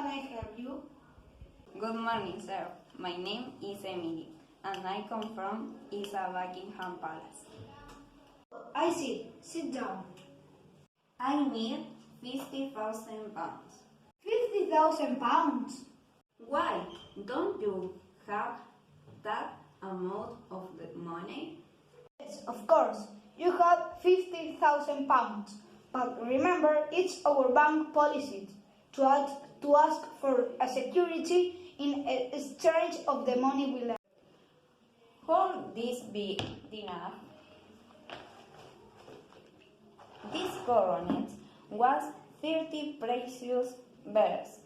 I help you? Good morning, sir. My name is Emily, and I come from Buckingham Palace. I see. Sit down. I need £50,000. 50,000 pounds? Why don't you have that amount of the money? Yes, of course. You have 50,000 pounds. But remember, it's our bank policy to ask for a security in exchange of the money we lend. Will this be enough? This coronet was 30 precious bears.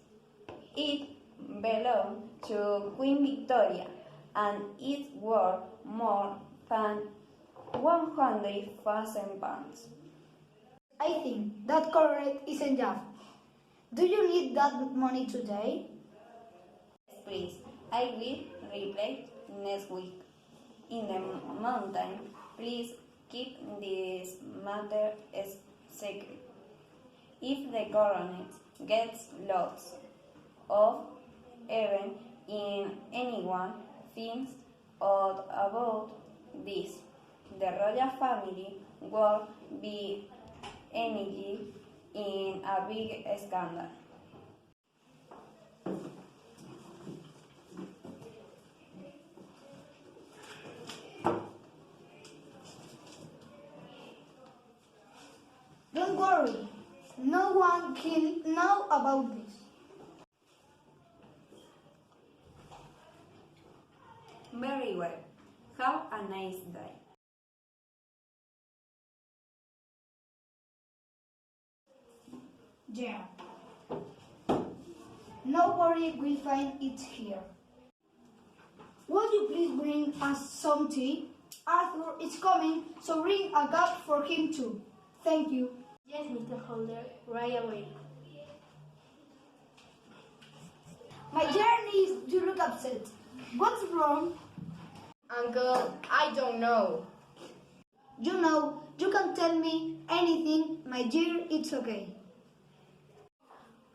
It belonged to Queen Victoria, and it worth more than 100,000 pounds. I think that coronet isn't enough. Do you need that money today? Yes, please. I will reply next week. In the meantime, please keep this matter secret. If the coronet gets lost, or even if anyone thinks about this, the royal family will be engaged in a big scandal. Don't worry. No one can know about this. Very well. Have a nice day. Yeah. Nobody will find it here. Would you please bring us some tea? Arthur is coming, so bring a cup for him too. Thank you. Yes, Mr. Holder, right away. My dear niece, you look upset. What's wrong? Uncle, I don't know. You know, you can tell me anything, my dear, it's okay.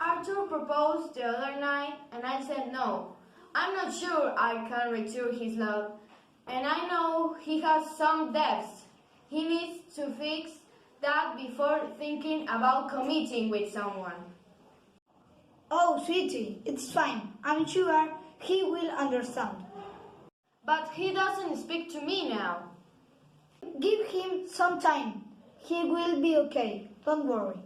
Arthur proposed the other night and I said no. I'm not sure I can return his love. And I know he has some debts. He needs to fix that before thinking about committing with someone. Oh, sweetie, it's fine. I'm sure he will understand. But he doesn't speak to me now. Give him some time. He will be okay. Don't worry.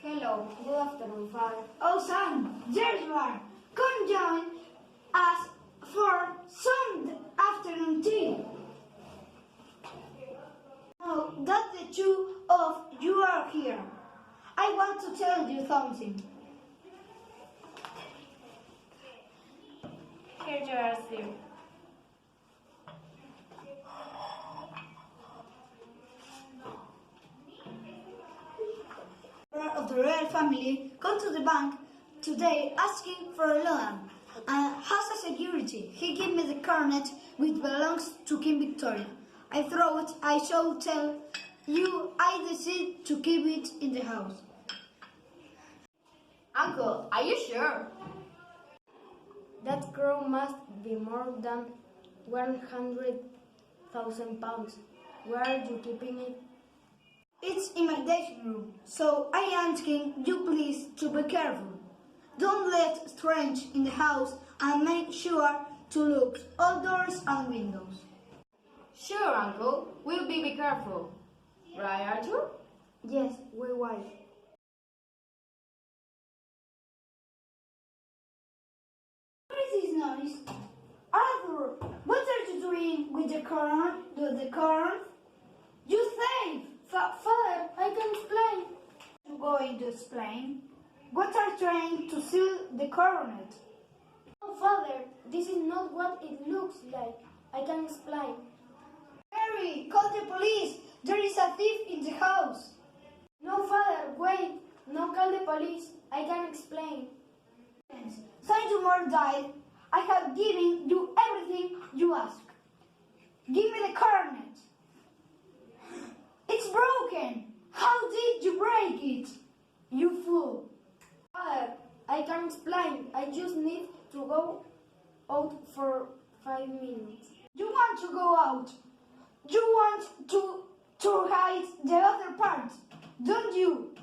Hello, good afternoon, Father. Oh, son, there you are. Come join us for some afternoon tea. Now that the two of you are here, I want to tell you something. Here you are, sir. Of the royal family come to the bank today asking for a loan and has a security. He gave me the coronet which belongs to King Victoria. I thought I should tell you I decided to keep it in the house. Uncle, are you sure? That crow must be more than 100,000 pounds. Where are you keeping it? It's in my dressing room, so I am asking you please to be careful. Don't let strangers in the house and make sure to lock all doors and windows. Sure, Uncle. We'll be careful. Right, Arthur? Yes, we will. What is this noise? Arthur, what are you doing with the corn? You think? Father, I can explain. You're going to explain? What are you trying to steal the coronet? No, Father, this is not what it looks like. I can explain. Mary, call the police. There is a thief in the house. No, Father, wait. No, call the police. I can explain. Since your mother died, I have given you everything you asked. Give me the coronet. It's broken. How did you break explain. I just need to go out for 5 minutes. You want to go out. You want to hide the other part, don't you?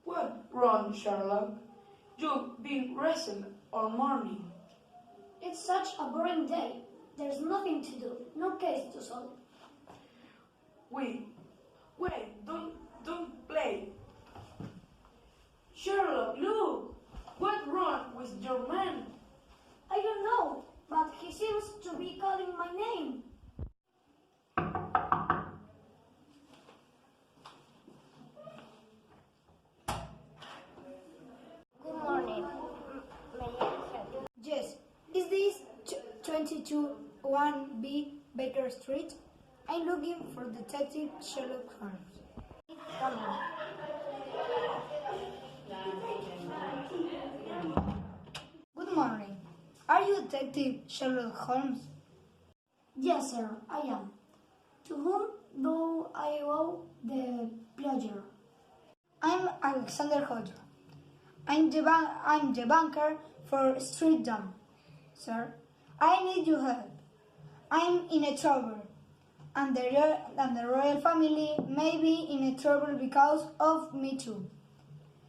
What's wrong, Sherlock? You've been resting all morning. It's such a boring day. There's nothing to do, no case to solve. Wait, don't play. Sherlock, look! What's wrong with your man? I don't know, but he seems to be calling my name. Good morning. May I help you? Yes, is this 22-1B Baker Street? I'm looking for Detective Sherlock Holmes. Come in. Good morning. Are you Detective Sherlock Holmes? Yes, sir, I am. To whom do I owe the pleasure? I'm Alexander Hodger. I'm the banker for Street Dome. Sir, I need your help. I'm in a trouble, and the royal family may be in a trouble because of me too.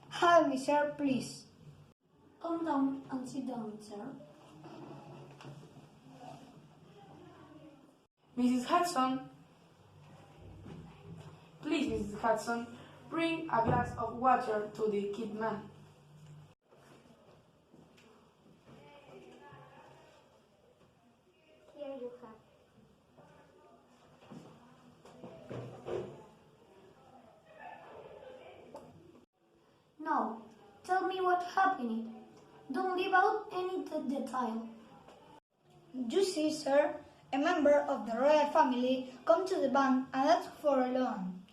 Help me, sir, please. Come down and sit down, sir. Mrs. Hudson, please, Mrs. Hudson, bring a glass of water to the kid man. Here you have. No, tell me what happened. Don't leave out any detail. You see, sir, a member of the royal family come to the bank and ask for a loan,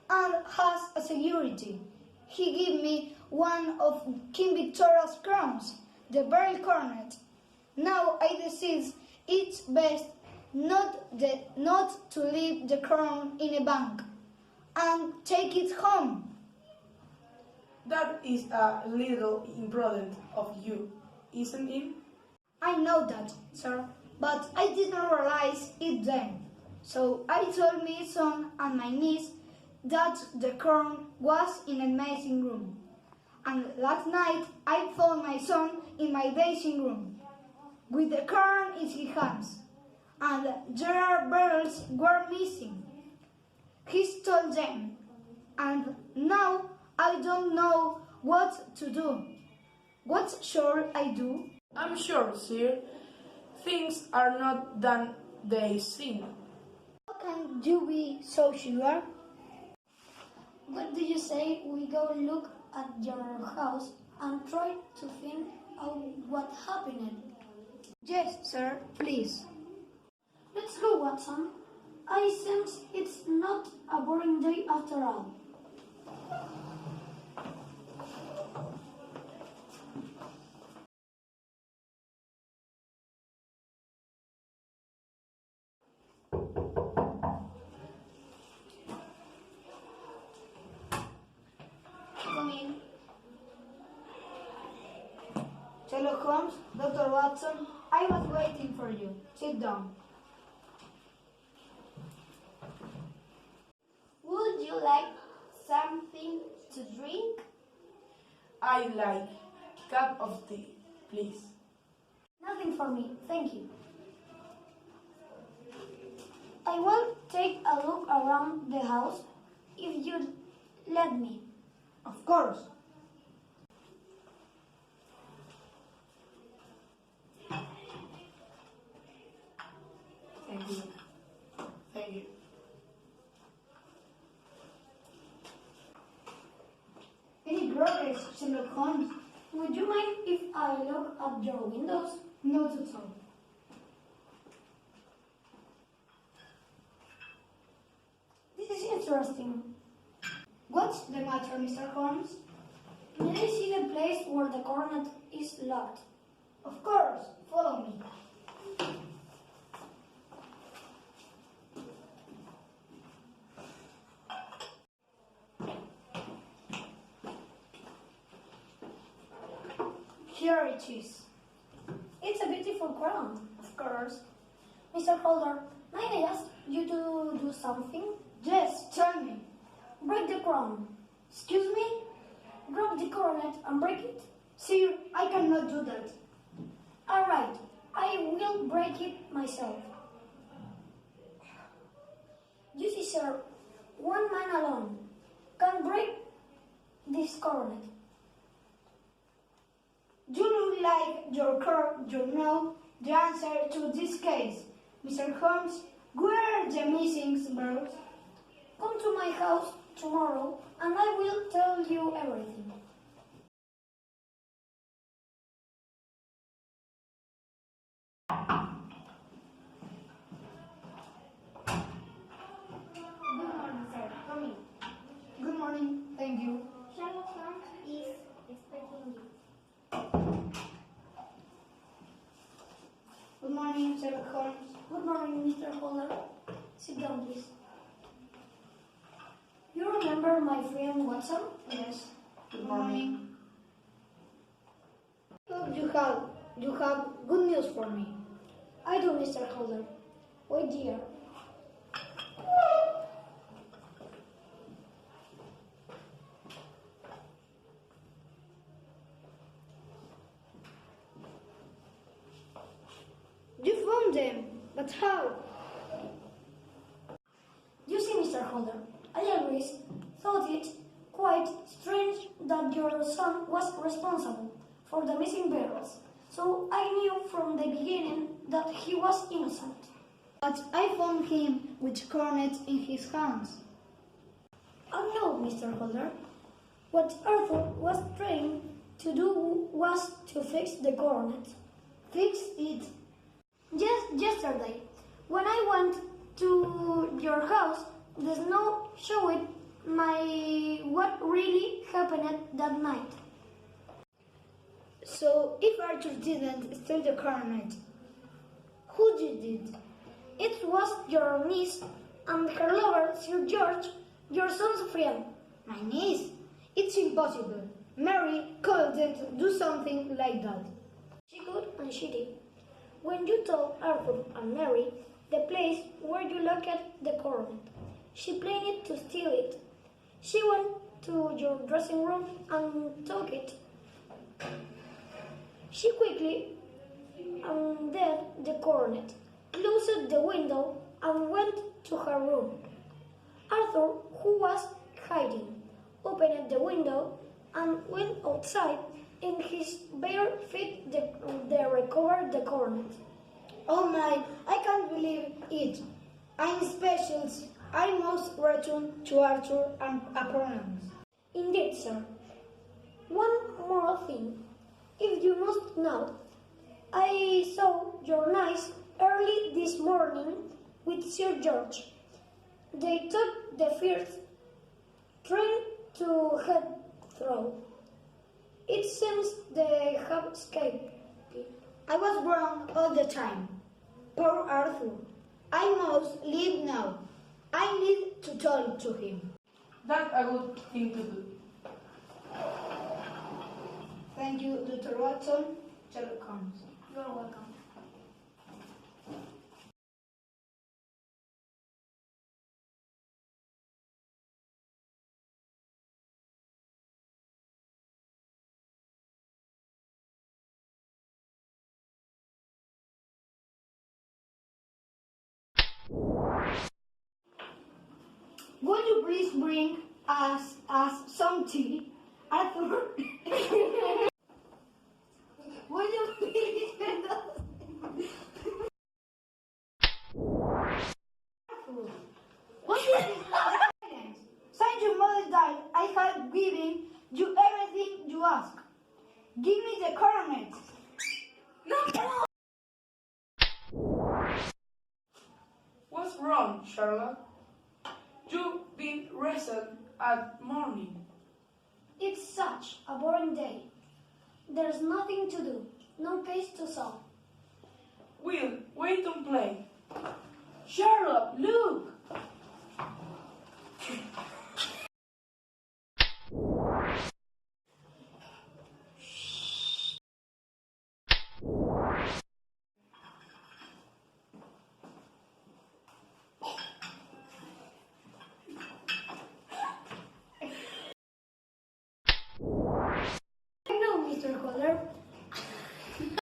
and has a security. He gave me one of King Victoria's crowns, the Beryl Coronet. Now I decide it's best not to leave the crown in a bank and take it home. That is a little imprudent of you, isn't it? I know that, sir, but I didn't realize it then. So I told my son and my niece that the crown was in a amazing room. And last night I found my son in my dressing room, with the crown in his hands, and their barrels were missing. He stole them, and now I don't know what to do. What shall I do? I'm sure, sir, things are not than they seem. How can you be so sure? What do you say we go look at your house and try to find out what happened? Yes, sir, please. Let's go, Watson. I sense it's not a boring day after all. Come in. Sherlock Holmes, Dr. Watson, I was waiting for you. Sit down. Would you like something to drink? I like cup of tea, please. Nothing for me, thank you. I will take a look around the house if you'd let me. Of course. Thank you. Thank you. Any progress, Sherlock Holmes? Would you mind if I look at your windows? Not at all. This is interesting. What's the matter, Mr. Holmes? May I see the place where the coronet is locked? Of course. Follow me. Here it is. It's a beautiful crown, of course. Mr. Holder, may I ask you to do something? Yes, tell me. Break the crown. Excuse me? Grab the coronet and break it? Sir, I cannot do that. All right, I will break it myself. You see, sir, one man alone can break this coronet. You look like you know the answer to this case. Mr. Holmes, where are the missing Beryls? Come to my house tomorrow and I will tell you everything. Good morning, sir. Come in. Good morning. Thank you. Sherlock Holmes is expecting you. Good morning, Sherlock Holmes. Good morning, Mr. Holder. Sit down, please. You remember my friend Watson? Yes. Good morning. Hope you have good news for me. I do, Mr. Holder. Wait, dear. You found them, but how? You see, Mr. Holder, I always thought it quite strange that your son was responsible for the missing Beryls, so I knew from the beginning that he was innocent. But I found him with Coronet in his hands. Oh no, Mr. Holder. What Arthur was trying to do was to fix the Coronet. Fix it? Just yesterday, when I went to your house, the snow showed what really happened that night. So, if Arthur didn't steal the coronet, who did it? It was your niece and her lover, Sir George, your son's friend. My niece? It's impossible. Mary couldn't do something like that. She could and she did. When you told Arthur and Mary the place where you locked the coronet, she planned to steal it. She went to your dressing room and took it. She quickly undid the coronet, closed the window, and went to her room. Arthur, who was hiding, opened the window and went outside. In his bare feet, they recovered the coronet. Oh my, I can't believe it. I'm special. I must return to Arthur and Apollonis. Indeed, sir. One more thing. If you must know, I saw your niece early this morning with Sir George. They took the first train to Heathrow. It seems they have escaped. I was wrong all the time. Poor Arthur. I must leave now. I need to talk to him. That's a good thing to do. Thank you, Dr. Watson. Sherlock Holmes. You're welcome. Would you please bring us some tea, Arthur? Would you please bring us? Arthur, what is this silence? Since your mother died, I have given you everything you ask. Give me the coronet. No. What's wrong, Charlotte? You've been rested at morning. It's such a boring day. There's nothing to do, no case to solve. Will, wait and play. Charlotte, look!